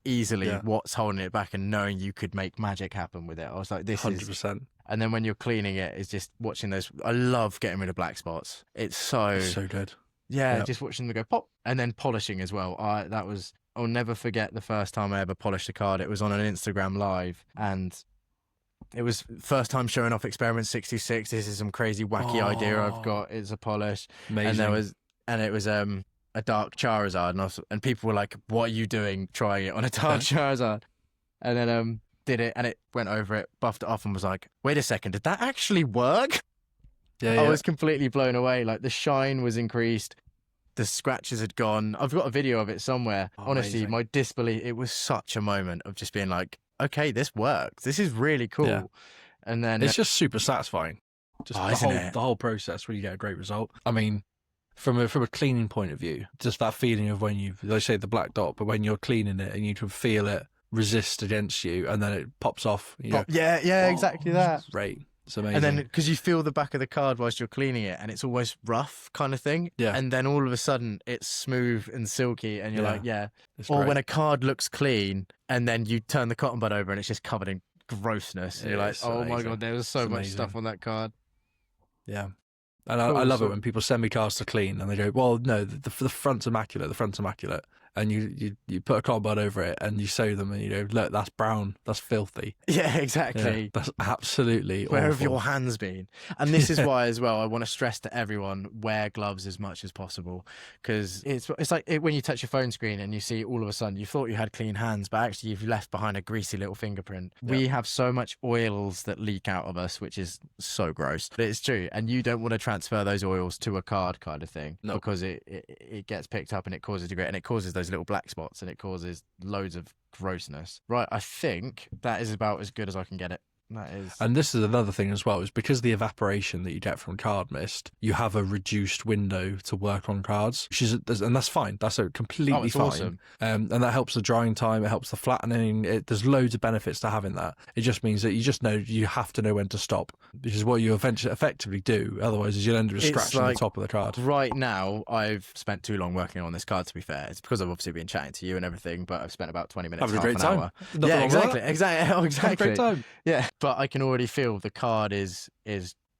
easily what's holding it back and knowing you could make magic happen with it. I was like, this 100%. And then when you're cleaning it, it's just watching those. I love getting rid of black spots. It's so good. Yeah, just watching them go pop and then polishing as well. I'll never forget the first time I ever polished a card. It was on an Instagram live and It was first time showing off Experiment 66. This is some crazy wacky idea I've got. It's a polish. Amazing. And it was a dark Charizard, and people were like, "What are you doing trying it on a dark Charizard?" And then did it, and it went over it, buffed it off, and was like, "Wait a second, did that actually work?" Yeah, I was completely blown away. Like the shine was increased, the scratches had gone. I've got a video of it somewhere. Honestly, amazing. my disbelief. It was such a moment of just being like, "Okay, this works. This is really cool." Yeah. And then it's just super satisfying. Just the whole process where you get a great result. I mean, from a cleaning point of view, just that feeling of when they say the black dot, but when you're cleaning it and you can feel it resist against you, and then it pops off. Exactly that. It's great. It's amazing. And then because you feel the back of the card whilst you're cleaning it, and it's always rough kind of thing. Yeah. And then all of a sudden it's smooth and silky, and you're like, it's or great. when a card looks clean, and then you turn the cotton bud over and it's just covered in grossness. And you're like, oh my god, there was so much stuff on that card. Yeah. And I love it when people send me cards to clean and they go, well, no, the front's immaculate, and you put a cotton bud over it and you sew them and you go, look, that's brown, that's filthy. Yeah, exactly. Yeah, that's absolutely Where awful. have your hands been? And this is why as well I want to stress to everyone, wear gloves as much as possible, because it's like when you touch your phone screen and you see all of a sudden you thought you had clean hands, but actually you've left behind a greasy little fingerprint. Yeah. We have so much oils that leak out of us, which is so gross, but it's true, and you don't want to transfer those oils to a card kind of thing. No. Because it gets picked up and it causes and it causes those little black spots and it causes loads of grossness. Right, I think that is about as good as I can get it. That is. And this is another thing as well, is because the evaporation that you get from card mist, you have a reduced window to work on cards, and that's fine. That's completely fine. Awesome. And that helps the drying time. It helps the flattening. There's loads of benefits to having that. It just means that you have to know when to stop, which is what you effectively do. Otherwise, is you'll end up with scratching the top of the card. Right now, I've spent too long working on this card, to be fair. It's because I've obviously been chatting to you and everything, but I've spent about 20 minutes, having a great time. Hour. Yeah, exactly. Exactly. Great time. Yeah. But I can already feel the card is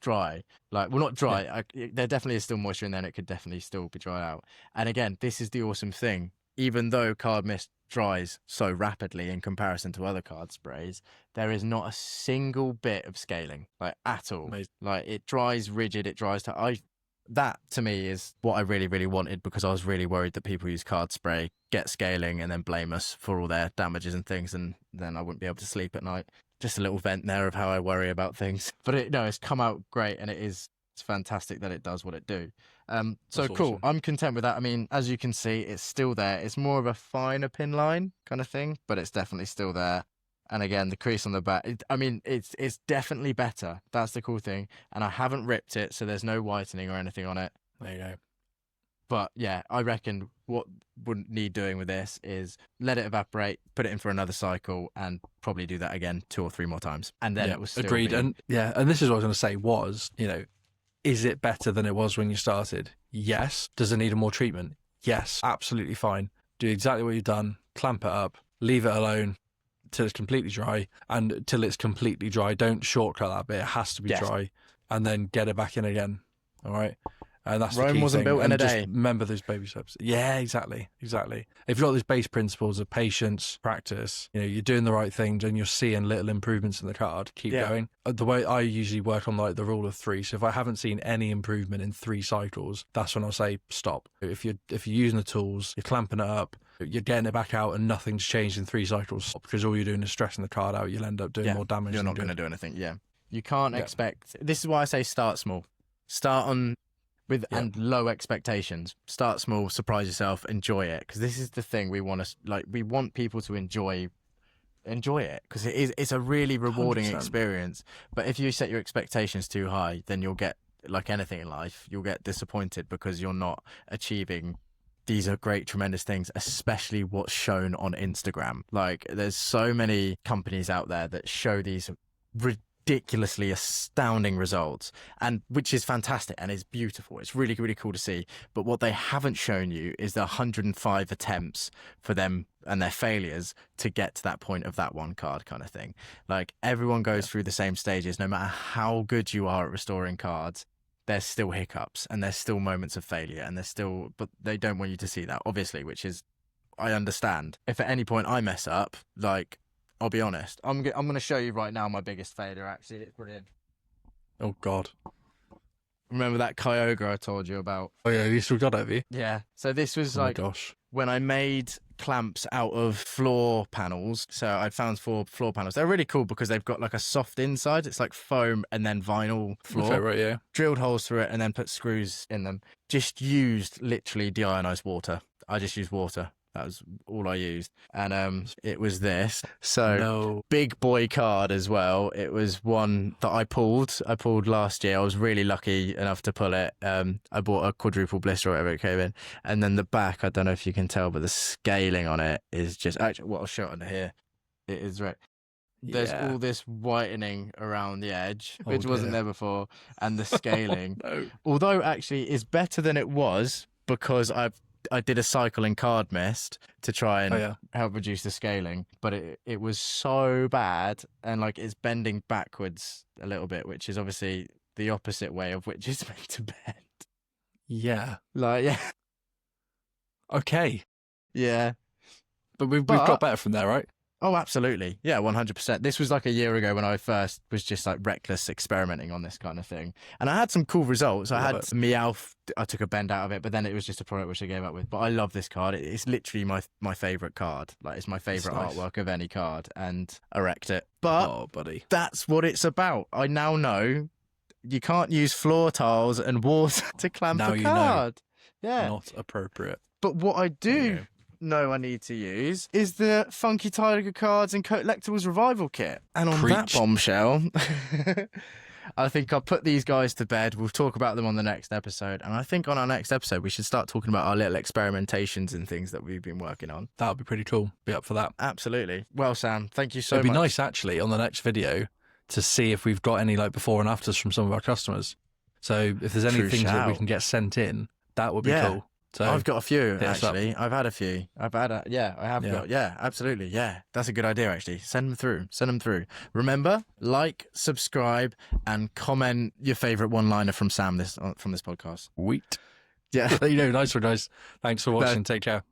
dry. Like, well, not dry. Yeah. There definitely is still moisture in there, and it could definitely still be dried out. And again, this is the awesome thing. Even though card mist dries so rapidly in comparison to other card sprays, there is not a single bit of scaling, like, at all. Amazing. Like, it dries rigid. It dries that to me is what I really, really wanted, because I was really worried that people use card spray, get scaling, and then blame us for all their damages and things, and then I wouldn't be able to sleep at night. Just a little vent there of how I worry about things. But it's come out great, and it's fantastic that it does what it do. So cool. Awesome. I'm content with that. I mean, as you can see, it's still there. It's more of a finer pin line kind of thing, but it's definitely still there. And again, the crease on the back, it's definitely better. That's the cool thing. And I haven't ripped it, so there's no whitening or anything on it. There you go. But yeah, I reckon what wouldn't need doing with this is let it evaporate, put it in for another cycle, and probably do that again 2 or 3 more times. And then it was still agreed. And this is what I was going to say was, is it better than it was when you started? Yes. Does it need more treatment? Yes, absolutely fine. Do exactly what you've done, clamp it up, leave it alone till it's completely dry, and till it's completely dry, don't shortcut that bit. It has to be dry, and then get it back in again. All right. And that's Rome wasn't built in a day. Remember those baby steps. Yeah, exactly. If you've got those base principles of patience, practice, you're doing the right things and you're seeing little improvements in the card, keep going. The way I usually work on the rule of 3. So if I haven't seen any improvement in 3 cycles, that's when I'll say stop. If you're using the tools, you're clamping it up, you're getting it back out, and nothing's changed in 3 cycles, because all you're doing is stressing the card out, you'll end up doing more damage. You're not going to do anything. Yeah. You can't expect. This is why I say start small. Start on and low expectations. Start small, surprise yourself, enjoy it, because this is the thing we want to we want people to enjoy it, because it's a really rewarding 100%. Experience. But if you set your expectations too high, then you'll get, like anything in life, you'll get disappointed because you're not achieving these are great, tremendous things, especially what's shown on Instagram. Like, there's so many companies out there that show these ridiculously astounding results, and which is fantastic and is beautiful. It's really, really cool to see. But what they haven't shown you is the 105 attempts for them and their failures to get to that point of that one card kind of thing. Like, everyone goes through the same stages. No matter how good you are at restoring cards, there's still hiccups and there's still moments of failure, and but they don't want you to see that, obviously, which is, I understand. If at any point I mess up, like, I'll be honest. I'm going to show you right now my biggest failure, actually. It's brilliant. Oh, God. Remember that Kyogre I told you about? Oh, yeah, you still got it, have you? Yeah. So this was Oh, my like gosh. when I made clamps out of floor panels. So I'd found 4 floor panels. They're really cool because they've got like a soft inside. It's like foam and then vinyl floor. Okay, right, yeah. Drilled holes through it and then put screws in them. Just used literally deionized water. I just used water. That was all I used. And it was this. So No. big boy card as well. It was one that I pulled. I pulled last year. I was really lucky enough to pull it. I bought a quadruple blister or whatever it came in. And then the back, I don't know if you can tell, but the scaling on it is just actually what I'll show under here. It is right. There's all this whitening around the edge, which wasn't there before, and the scaling. No. Although actually is better than it was because I did a cycle in card mist to try and help reduce the scaling, but it was so bad, and like it's bending backwards a little bit, which is obviously the opposite way of which it's meant to bend. Yeah. Like, yeah. Okay. Yeah. But we've got better from there, right? Oh, absolutely. Yeah, 100%. This was like a year ago when I first was just like reckless experimenting on this kind of thing. And I had some cool results. I had Meowth, I took a bend out of it, but then it was just a product which I gave up with. But I love this card. It's literally my favourite card. Like, it's my favourite artwork of any card, and I wrecked it. But buddy, that's what it's about. I now know you can't use floor tiles and water to clamp a card. Yeah. Not appropriate. But what I do know I need to use is the Funky Tiger cards and COATlectibles revival kit. And on that bombshell, I think I'll put these guys to bed. We'll talk about them on the next episode. And I think on our next episode, we should start talking about our little experimentations and things that we've been working on. That would be pretty cool. Be up for that. Absolutely. Well, Sam, thank you so much. It'd be nice, actually, on the next video to see if we've got any like before and afters from some of our customers. So if there's any things that we can get sent in, that would be cool. So I've got a few, actually. I've had a few. I have got. Yeah, absolutely. Yeah, that's a good idea, actually. Send them through. Remember, like, subscribe, and comment your favourite one-liner from Sam from this podcast. Sweet. Yeah. Nice one, guys. Thanks for watching. Take care.